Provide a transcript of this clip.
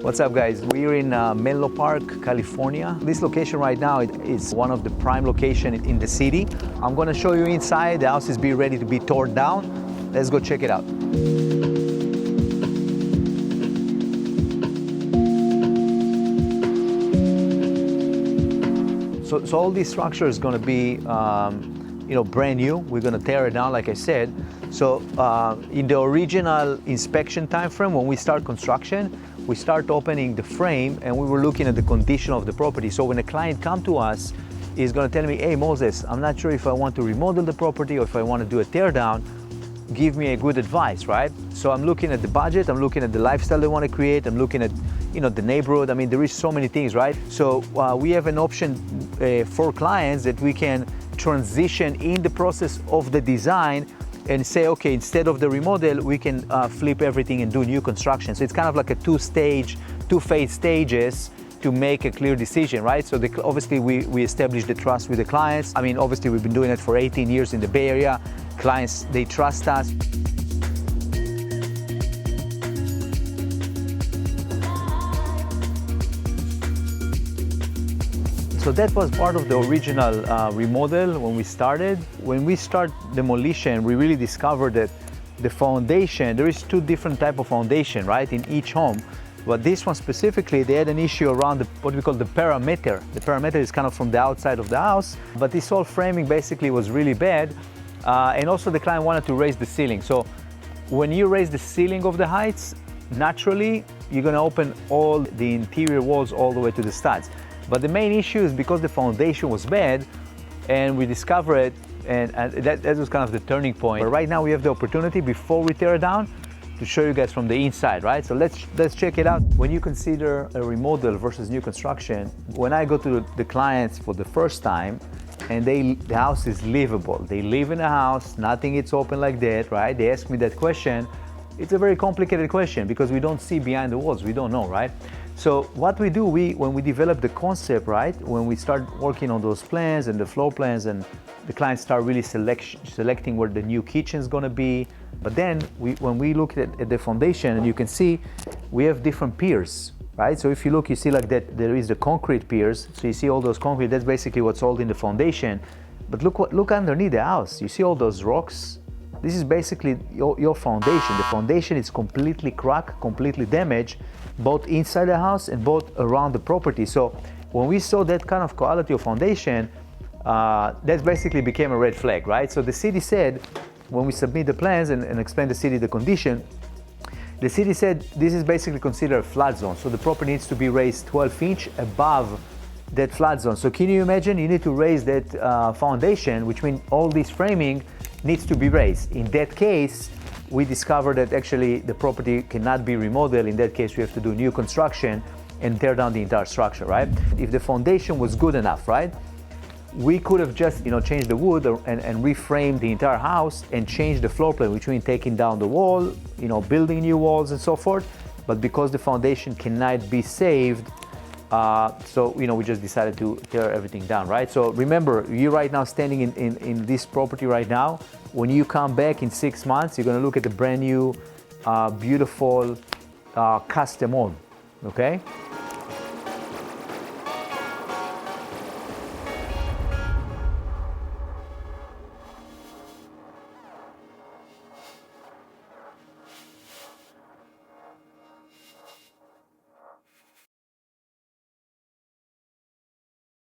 What's up, guys? We're in Menlo Park, California. This location right now is one of the prime locations in the city. I'm gonna show you inside. The house is ready to be torn down. Let's go check it out. So all these structure is gonna be brand new. We're gonna tear it down, like I said. So in the original inspection time frame, when we start construction, we start opening the frame and we were looking at the condition of the property. So when a client come to us, he's gonna tell me, hey Moses, I'm not sure if I want to remodel the property or if I want to do a tear down. Give me a good advice, right? So I'm looking at the budget, I'm looking at the lifestyle they want to create, I'm looking at the neighborhood. I mean, there is so many things, right? So we have an option for clients that we can transition in the process of the design and say, okay, instead of the remodel, we can flip everything and do new construction. So it's kind of like a two-phase stages to make a clear decision, right? So obviously we establish the trust with the clients. I mean, obviously we've been doing it for 18 years in the Bay Area. Clients, they trust us. So that was part of the original remodel when we started. When we start demolition, we really discovered that the foundation, there is two different types of foundation, right, in each home. But this one specifically, they had an issue around what we call the parameter. The parameter is kind of from the outside of the house, but this whole framing basically was really bad. And also the client wanted to raise the ceiling. So when you raise the ceiling of the heights, naturally, you're gonna open all the interior walls all the way to the studs. But the main issue is because the foundation was bad, and we discovered it, and that was kind of the turning point. But right now we have the opportunity, before we tear it down, to show you guys from the inside, right? So let's check it out. When you consider a remodel versus new construction, when I go to the clients for the first time, and the house is livable, they live in a house, nothing is open like that, right? They ask me that question. It's a very complicated question because we don't see behind the walls, we don't know, right? So what we do, when we develop the concept, right, when we start working on those plans and the floor plans, and the clients start really selecting where the new kitchen is going to be. But then when we look at the foundation, and you can see we have different piers, right? So if you look, you see like that there is the concrete piers. So you see all those concrete, that's basically what's holding the foundation. But look underneath the house. You see all those rocks? This is basically your foundation. The foundation is completely cracked, completely damaged, both inside the house and both around the property. So when we saw that kind of quality of foundation, that basically became a red flag, right? So the city said, when we submit the plans and explain the city the condition, the city said this is basically considered a flood zone. So the property needs to be raised 12 inches above that flood zone. So can you imagine, you need to raise that foundation, which means all this framing needs to be raised. In that case, we discovered that actually the property cannot be remodeled. In that case, we have to do new construction and tear down the entire structure, right? If the foundation was good enough, right, we could have just changed the wood and reframed the entire house and changed the floor plan, which means taking down the wall, building new walls and so forth. But because the foundation cannot be saved, so we just decided to tear everything down, right? So remember, you're right now standing in this property right now. When you come back in 6 months, you're gonna look at the brand new, beautiful, custom home, okay?